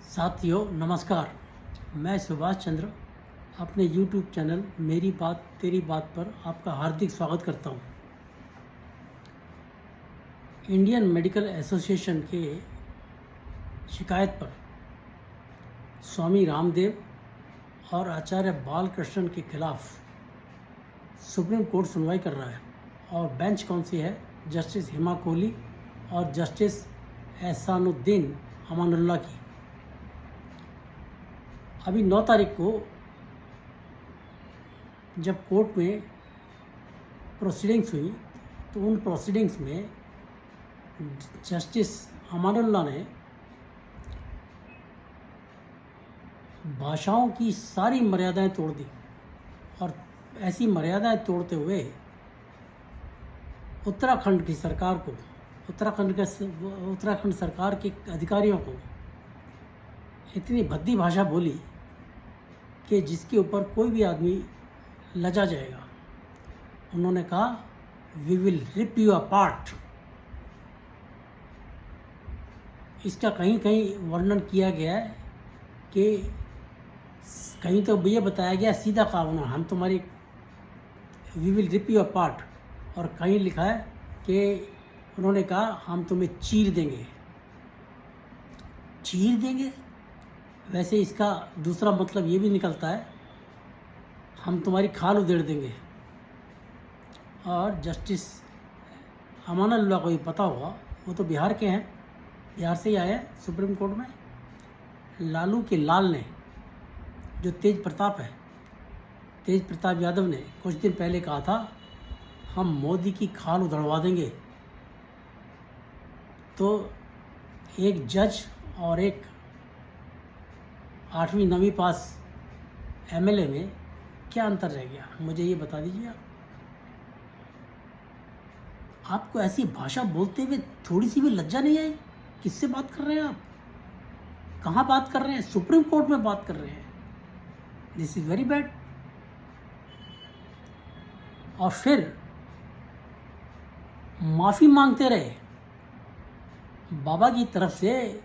साथियों नमस्कार। मैं सुभाष चंद्र अपने YouTube चैनल मेरी बात तेरी बात पर आपका हार्दिक स्वागत करता हूं। इंडियन मेडिकल एसोसिएशन के शिकायत पर स्वामी रामदेव और आचार्य बालकृष्णन के खिलाफ सुप्रीम कोर्ट सुनवाई कर रहा है और बेंच कौन सी है? जस्टिस हिमा कोहली और जस्टिस एहसानुद्दीन अमानुल्लाह की। अभी 9 तारीख को जब कोर्ट में प्रोसीडिंग्स हुई तो उन प्रोसीडिंग्स में जस्टिस अमानुल्लाह ने भाषाओं की सारी मर्यादाएं तोड़ दी और ऐसी मर्यादाएं तोड़ते हुए उत्तराखंड की सरकार को, उत्तराखंड सरकार के अधिकारियों को इतनी भद्दी भाषा बोली कि जिसके ऊपर कोई भी आदमी लजा जाएगा। उन्होंने कहा we will rip you apart. इसका कहीं कहीं वर्णन किया गया है कि कहीं तो ये बताया गया, सीधा कहा उन्होंने, हम तुम्हारी we will rip you apart, और कहीं लिखा है कि उन्होंने कहा हम तुम्हें चीर देंगे। चीर देंगे, वैसे इसका दूसरा मतलब ये भी निकलता है हम तुम्हारी खाल उधेड़ देंगे। और जस्टिस अमानुल्लाह को ये पता होगा, वो तो बिहार के हैं, बिहार से ही आए हैं सुप्रीम कोर्ट में। लालू के लाल ने, जो तेज प्रताप यादव ने कुछ दिन पहले कहा था हम मोदी की खाल उधड़वा देंगे, तो एक जज और एक 8वीं 9वीं पास एमएलए में क्या अंतर रह गया? मुझे ये बता दीजिए। आपको ऐसी भाषा बोलते हुए थोड़ी सी भी लज्जा नहीं आई? किससे बात कर रहे हैं आप? कहाँ बात कर रहे हैं? सुप्रीम कोर्ट में बात कर रहे हैं। This is very bad. और फिर माफ़ी मांगते रहे। बाबा की तरफ से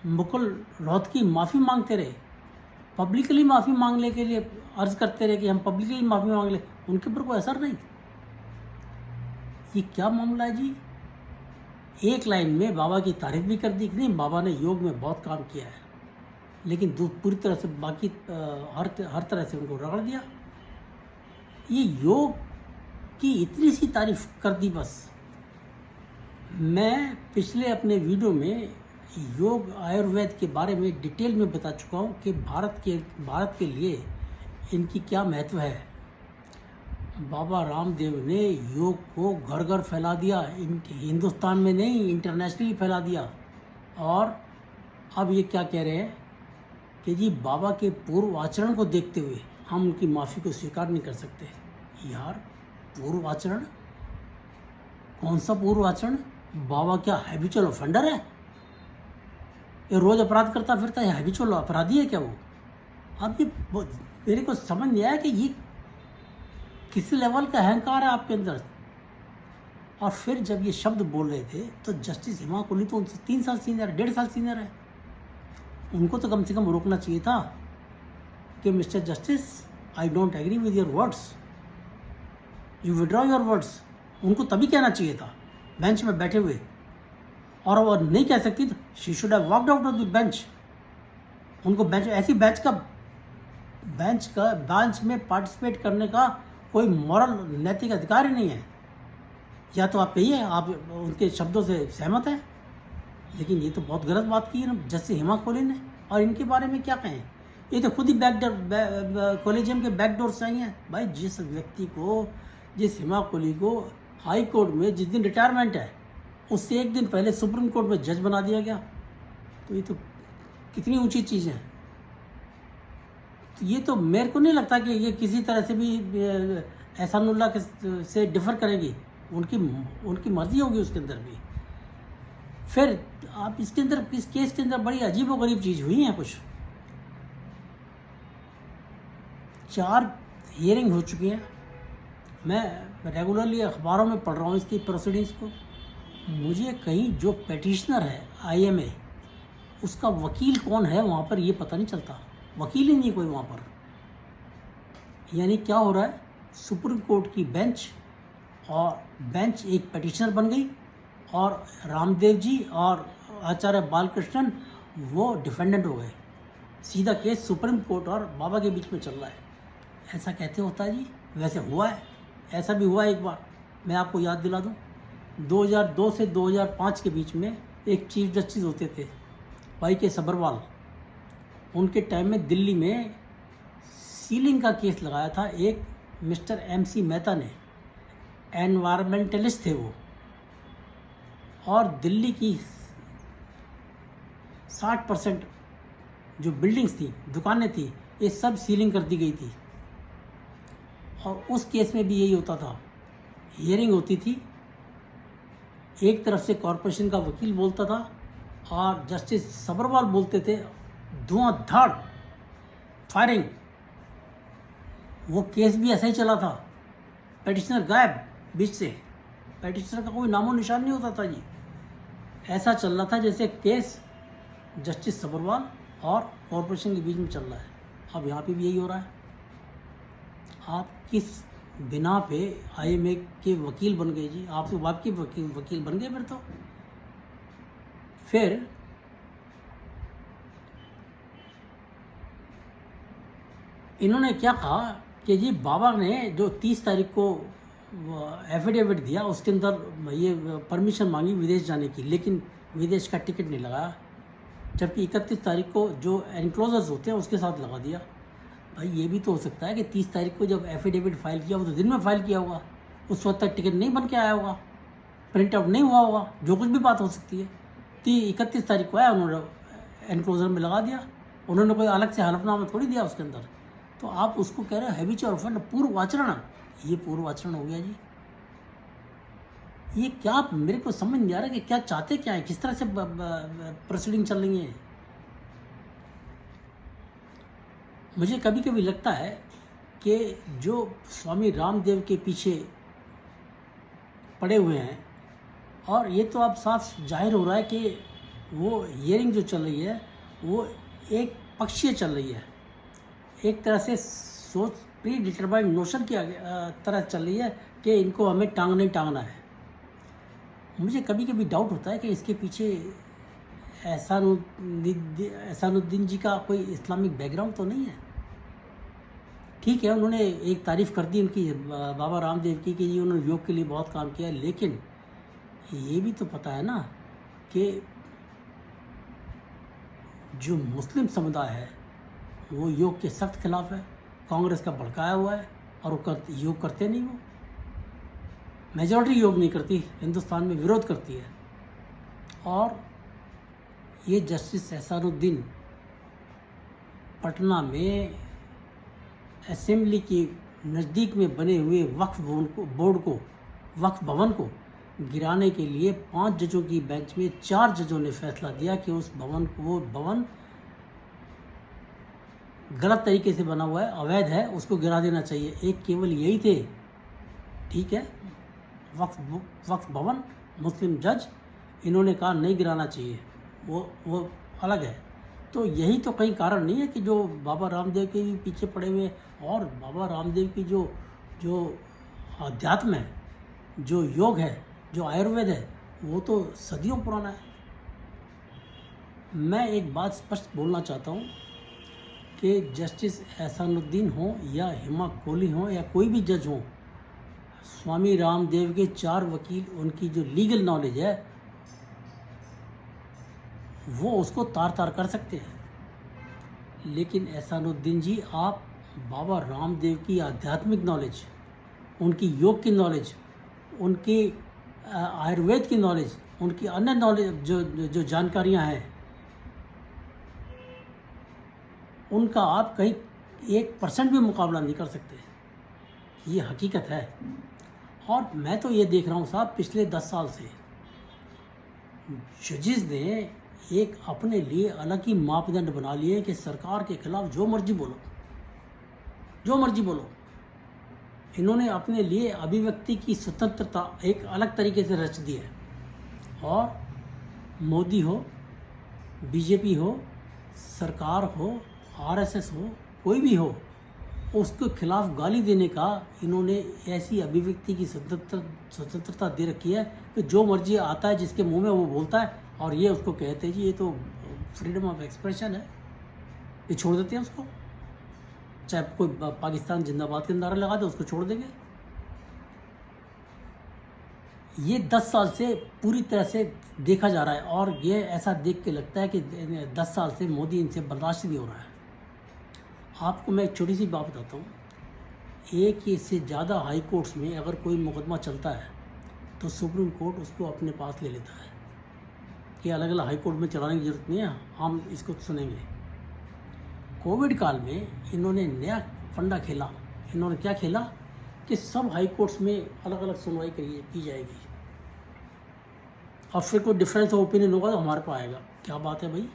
मुकुल रोहतगी माफ़ी मांगते रहे, पब्लिकली माफ़ी मांगने के लिए अर्ज करते रहे कि हम पब्लिकली माफ़ी मांग ले, उनके ऊपर कोई असर नहीं। ये क्या मामला है जी? एक लाइन में बाबा की तारीफ भी कर दी कि नहीं, बाबा ने योग में बहुत काम किया है, लेकिन पूरी तरह से बाकी हर तरह से उनको रगड़ दिया। ये योग की इतनी सी तारीफ कर दी बस। मैं पिछले अपने वीडियो में योग आयुर्वेद के बारे में डिटेल में बता चुका हूँ कि भारत के लिए इनकी क्या महत्व है। बाबा रामदेव ने योग को घर घर फैला दिया, हिंदुस्तान में नहीं इंटरनेशनली फैला दिया। और अब ये क्या कह रहे हैं कि जी बाबा के पूर्व आचरण को देखते हुए हम उनकी माफ़ी को स्वीकार नहीं कर सकते। यार पूर्व आचरण? कौन सा पूर्व आचरण? बाबा क्या हैबिचुअल ऑफेंडर है? ये रोज़ अपराध करता फिरता है, हैबिचुअल अपराधी है क्या वो? अब ये मेरे को समझ नहीं आया कि ये किस लेवल का अहंकार है आपके अंदर। और फिर जब ये शब्द बोल रहे थे तो जस्टिस हिमा कोहली तो उनसे 3 साल सीनियर, 1.5 साल सीनियर है। उनको तो कम से कम रोकना चाहिए था कि mister justice I don't agree with your words, you withdraw your words. उनको तभी कहना चाहिए था बेंच में बैठे हुए, और वो नहीं कह सकती तो she should have walked out of the bench. उनको बेंच में पार्टिसिपेट करने का कोई मॉरल नैतिक अधिकार ही नहीं है। या तो आप कहिए आप उनके शब्दों से सहमत हैं, लेकिन ये तो बहुत गलत बात की है ना जस्टिस हिमा कोहली ने। और इनके बारे में क्या कहें? ये तो खुद ही कॉलेजियम के बैकडोर से आई हैं। भाई जिस हिमा कोहली को हाई कोर्ट में जिस दिन रिटायरमेंट है उससे एक दिन पहले सुप्रीम कोर्ट में जज बना दिया गया, तो ये तो कितनी ऊंची चीज़ है। तो ये तो मेरे को नहीं लगता कि ये किसी तरह से भी एहसानुल्लाह से डिफर करेगी। उनकी मर्जी होगी उसके अंदर भी। फिर आप इस केस के अंदर बड़ी अजीबोगरीब चीज़ हुई है कुछ। 4 हियरिंग हो चुकी है। मैं रेगुलरली अखबारों में पढ़ रहा हूँ इसकी प्रोसीडिंग्स को। मुझे कहीं जो पेटिशनर है आईएमए, उसका वकील कौन है वहाँ पर ये पता नहीं चलता, वकील ही नहीं कोई वहाँ पर। यानी क्या हो रहा है, सुप्रीम कोर्ट की बेंच एक पिटिशनर बन गई और रामदेव जी और आचार्य बालकृष्णन वो डिफेंडेंट हो गए। सीधा केस सुप्रीम कोर्ट और बाबा के बीच में चल रहा है। ऐसा कहते होता है जी? वैसे हुआ है, ऐसा भी हुआ है एक बार। मैं आपको याद दिला दूं, 2002 से 2005 के बीच में एक चीफ जस्टिस होते थे वाई के सब्रवाल। उनके टाइम में दिल्ली में सीलिंग का केस लगाया था एक मिस्टर MC मेहता ने, एनवायरमेंटलिस्ट थे वो, और दिल्ली की 60% जो बिल्डिंग्स थी, दुकानें थी, ये सब सीलिंग कर दी गई थी। और उस केस में भी यही होता था, हियरिंग होती थी, एक तरफ से कॉरपोरेशन का वकील बोलता था और जस्टिस सब्रवाल बोलते थे, धुआंधार फायरिंग। वो केस भी ऐसा ही चला था, पिटिशनर गायब बीच से, पिटिशनर का कोई नामो निशान नहीं होता था जी। ऐसा चल रहा था जैसे केस जस्टिस सब्रवाल और कॉरपोरेशन के बीच में चल रहा है। अब यहाँ पे भी यही हो रहा है। आप किस बिना पे IMA के वकील बन गए जी? आप तो बाप के वकील बन गए फिर इन्होंने क्या कहा कि जी बाबा ने जो 30 तारीख को एफिडेविट दिया, उसके अंदर ये परमिशन मांगी विदेश जाने की, लेकिन विदेश का टिकट नहीं लगाया, जबकि 31 तारीख को जो एनक्लोजर्स होते हैं उसके साथ लगा दिया। भाई ये भी तो हो सकता है कि 30 तारीख को जब एफिडेविट फाइल किया वो तो दिन में फाइल किया होगा, उस वक्त तक टिकट नहीं बन के आया होगा, प्रिंट आउट नहीं हुआ होगा, जो कुछ भी बात हो सकती है। 31 तारीख को आया, उन्होंने एनक्लोजर में लगा दिया, उन्होंने कोई अलग से हलफनामा थोड़ी दिया उसके अंदर। तो आप उसको कह रहे हो हैबिचुअल ऑफेंड, पूर्व आचरण। ये पूर्व आचरण हो गया जी। ये क्या, मेरे को समझ नहीं आ रहा कि क्या चाहते क्या है, किस तरह से प्रोसीडिंग चल रही है। मुझे कभी कभी लगता है कि जो स्वामी रामदेव के पीछे पड़े हुए हैं, और ये तो अब साफ जाहिर हो रहा है कि वो हियरिंग जो चल रही है वो एक पक्षीय चल रही है, एक तरह से सोच प्री डिटरमाइंड नोशन की तरह चल रही है कि इनको हमें टांगना ही टांगना है। मुझे कभी कभी डाउट होता है कि इसके पीछे एहसानुद्दीन जी का कोई इस्लामिक बैकग्राउंड तो नहीं है। ठीक है, उन्होंने एक तारीफ़ कर दी उनकी, बाबा रामदेव की, कि जी उन्होंने योग के लिए बहुत काम किया, लेकिन ये भी तो पता है ना कि जो मुस्लिम समुदाय है वो योग के सख्त खिलाफ है, कांग्रेस का भड़काया हुआ है, और वो योग करते नहीं। वो मेजॉरिटी योग नहीं करती, हिंदुस्तान में विरोध करती है। और ये जस्टिस एहसानुद्दीन पटना में असेंबली के नज़दीक में बने हुए वक्फ भवन को गिराने के लिए 5 जजों की बेंच में 4 जजों ने फैसला दिया कि उस भवन गलत तरीके से बना हुआ है, अवैध है, उसको गिरा देना चाहिए। एक केवल यही थे, ठीक है, वक्फ भवन, मुस्लिम जज, इन्होंने कहा नहीं गिराना चाहिए, वो अलग है। तो यही तो कहीं कारण नहीं है कि जो बाबा रामदेव के भी पीछे पड़े हुए, और बाबा रामदेव की जो अध्यात्म है, जो योग है, जो आयुर्वेद है, वो तो सदियों पुराना है। मैं एक बात स्पष्ट बोलना चाहता हूँ कि जस्टिस एहसानुद्दीन हो या हेमा कोहली हो या कोई भी जज हो, स्वामी रामदेव के 4 वकील, उनकी जो लीगल नॉलेज है वो उसको तार तार कर सकते हैं। लेकिन एहसानुद्दीन जी, आप बाबा रामदेव की आध्यात्मिक नॉलेज, उनकी योग की नॉलेज, उनकी आयुर्वेद की नॉलेज, उनकी अन्य नॉलेज जो जानकारियां हैं, उनका आप कहीं 1% भी मुकाबला नहीं कर सकते। ये हकीकत है। और मैं तो ये देख रहा हूँ साहब, पिछले 10 साल से जजेस ने एक अपने लिए अलग ही मापदंड बना लिए कि सरकार के खिलाफ जो मर्जी बोलो। इन्होंने अपने लिए अभिव्यक्ति की स्वतंत्रता एक अलग तरीके से रच दी है। और मोदी हो, बीजेपी हो, सरकार हो, आरएसएस हो, कोई भी हो, उसके खिलाफ गाली देने का इन्होंने ऐसी अभिव्यक्ति की स्वतंत्रता दे रखी है कि जो मर्जी आता है जिसके मुंह में वो बोलता है, और ये उसको कहते हैं जी ये तो फ्रीडम ऑफ एक्सप्रेशन है, ये छोड़ देते हैं उसको। चाहे कोई पाकिस्तान जिंदाबाद के नारा लगा दे, उसको छोड़ देंगे। ये 10 साल से पूरी तरह से देखा जा रहा है, और ये ऐसा देख के लगता है कि 10 साल से मोदी इनसे बर्दाश्त नहीं हो रहा है। आपको मैं एक छोटी सी बात बताता हूँ। एक ही से ज़्यादा हाई कोर्ट्स में अगर कोई मुकदमा चलता है तो सुप्रीम कोर्ट उसको अपने पास ले लेता है कि अलग अलग हाई कोर्ट में चलाने की ज़रूरत नहीं है, हम इसको सुनेंगे। कोविड काल में इन्होंने नया फंडा खेला। इन्होंने क्या खेला कि सब हाई कोर्ट्स में अलग अलग सुनवाई की जाएगी, और फिर कोई डिफरेंस ऑफ ओपिनियन होगा तो हमारे पास आएगा। क्या बात है भाई।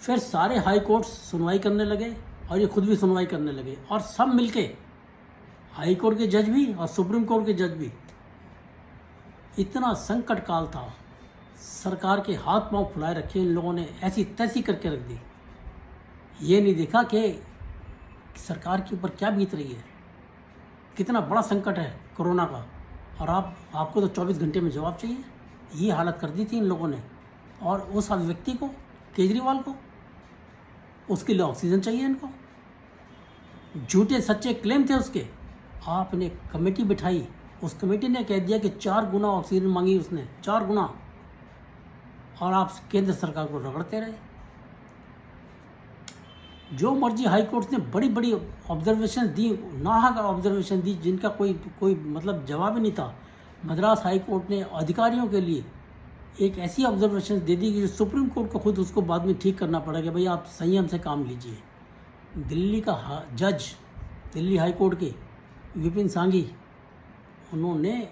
फिर सारे हाई कोर्ट्स सुनवाई करने लगे और ये खुद भी सुनवाई करने लगे, और सब मिलके, हाई कोर्ट के जज भी और सुप्रीम कोर्ट के जज भी। इतना संकट काल था, सरकार के हाथ पांव फुलाए रखे इन लोगों ने, ऐसी तैसी करके रख दी। ये नहीं देखा कि सरकार के ऊपर क्या बीत रही है, कितना बड़ा संकट है कोरोना का, और आपको तो 24 घंटे में जवाब चाहिए। ये हालत कर दी थी इन लोगों ने। और उस व्यक्ति को, केजरीवाल को, उसके लिए ऑक्सीजन चाहिए इनको, झूठे सच्चे क्लेम थे उसके। आपने कमेटी बिठाई, उस कमेटी ने कह दिया कि 4 गुना ऑक्सीजन मांगी उसने, 4 गुना, और आप केंद्र सरकार को रगड़ते रहे। जो मर्जी हाई कोर्ट ने बड़ी बड़ी ऑब्जर्वेशन दी, नाहक ऑब्जर्वेशन दी, जिनका कोई मतलब जवाब ही नहीं था। मद्रास हाई कोर्ट ने अधिकारियों के लिए एक ऐसी ऑब्जर्वेशन दे दी कि जो सुप्रीम कोर्ट को खुद उसको बाद में ठीक करना पड़ेगा, भाई आप संयम से काम लीजिए। दिल्ली का जज, दिल्ली हाई कोर्ट के विपिन सांघी, उन्होंने,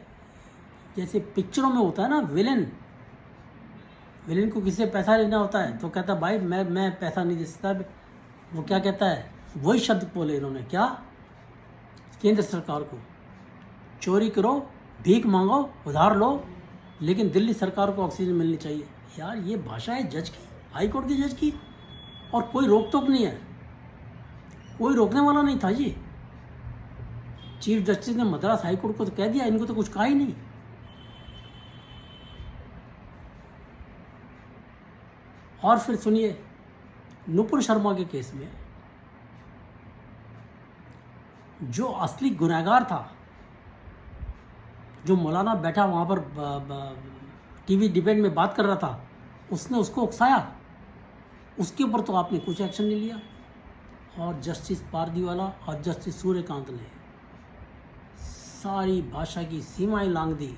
जैसे पिक्चरों में होता है ना, विलेन को किसी से पैसा लेना होता है तो कहता भाई मैं पैसा नहीं दे सकता। वो क्या कहता है, वही शब्द बोले इन्होंने। क्या? केंद्र सरकार को, चोरी करो, भीख मांगो, उधार लो, लेकिन दिल्ली सरकार को ऑक्सीजन मिलनी चाहिए। यार ये भाषा है जज की, हाई कोर्ट के जज की, और कोई रोक टोक नहीं है, कोई रोकने वाला नहीं था जी। चीफ जस्टिस ने मद्रास हाई कोर्ट को तो कह दिया, इनको तो कुछ कहा ही नहीं। और फिर सुनिए, नुपुर शर्मा के केस में जो असली गुनहगार था, जो मौलाना बैठा वहाँ पर टीवी डिबेट में बात कर रहा था, उसने उसको उकसाया, उसके ऊपर तो आपने कुछ एक्शन नहीं लिया। और जस्टिस पारदीवाला और जस्टिस सूर्यकांत ने सारी भाषा की सीमाएं लांघ दी।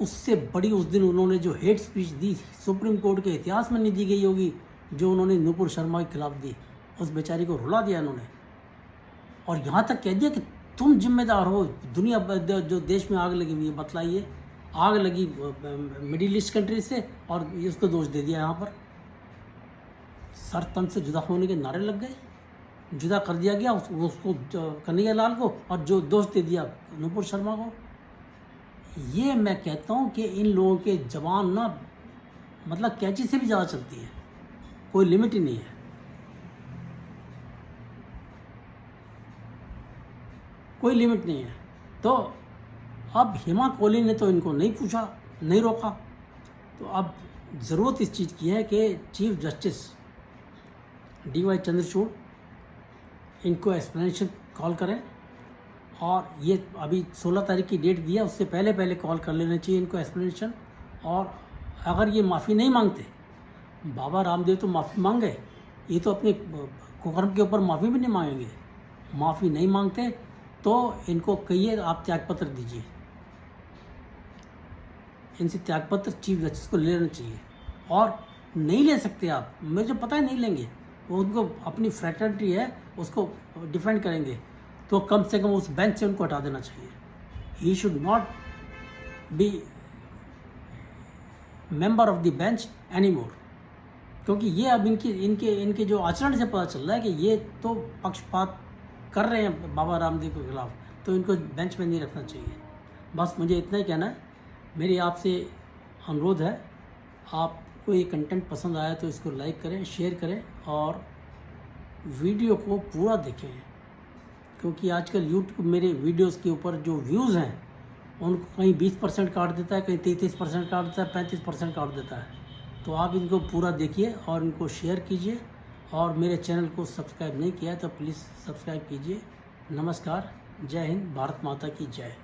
उससे बड़ी उस दिन उन्होंने जो हेट स्पीच दी, सुप्रीम कोर्ट के इतिहास में नहीं दी गई होगी, जो उन्होंने नुपुर शर्मा के खिलाफ दी। उस बेचारी को रुला दिया इन्होंने, और यहाँ तक कह दिया कि तुम जिम्मेदार हो। दुनिया जो देश में आग लगी हुई है, बतलाइए, आग लगी मिडिल ईस्ट कंट्री से, और इसको दोष दे दिया। यहाँ पर सर तन से जुदा होने के नारे लग गए, जुदा कर दिया गया उसको, कन्हैया लाल को, और जो दोष दे दिया नुपुर शर्मा को। ये मैं कहता हूँ कि इन लोगों के जबान ना, मतलब कैंची से भी ज़्यादा चलती है, कोई लिमिट ही नहीं है। कोई लिमिट नहीं है। तो अब हेमा कोहली ने तो इनको नहीं पूछा, नहीं रोका, तो अब ज़रूरत इस चीज़ की है कि चीफ जस्टिस DY चंद्रचूड़ इनको एक्सप्लेनेशन कॉल करें, और ये अभी 16 तारीख की डेट दी है, उससे पहले कॉल कर लेना चाहिए इनको एक्सप्लेनेशन। और अगर ये माफ़ी नहीं मांगते, बाबा रामदेव तो माफ़ी मांग गए, ये तो अपने कुकर्म के ऊपर माफ़ी भी नहीं मांगेंगे। माफ़ी नहीं मांगते तो इनको कहिए आप त्यागपत्र दीजिए, इनसे त्यागपत्र चीफ जस्टिस को ले लेना चाहिए। और नहीं ले सकते आप, मुझे पता है नहीं लेंगे, वो उनको अपनी फ्रैटर्निटी है, उसको डिफेंड करेंगे, तो कम से कम उस बेंच से उनको हटा देना चाहिए। He should not be member of the bench any more, क्योंकि ये अब इनके जो आचरण से पता चल रहा है कि ये तो पक्षपात कर रहे हैं बाबा रामदेव के खिलाफ, तो इनको बेंच में नहीं रखना चाहिए। बस मुझे इतना ही कहना है। मेरी आपसे अनुरोध है, आप आपको ये कंटेंट पसंद आया तो इसको लाइक करें, शेयर करें और वीडियो को पूरा देखें, क्योंकि आजकल यूट्यूब मेरे वीडियोस के ऊपर जो व्यूज़ हैं उनको कहीं 20% काट देता है, कहीं 33% काट देता है, 35% काट देता है। तो आप इनको पूरा देखिए और इनको शेयर कीजिए, और मेरे चैनल को सब्सक्राइब नहीं किया है तो प्लीज़ सब्सक्राइब कीजिए। नमस्कार, जय हिंद, भारत माता की जय।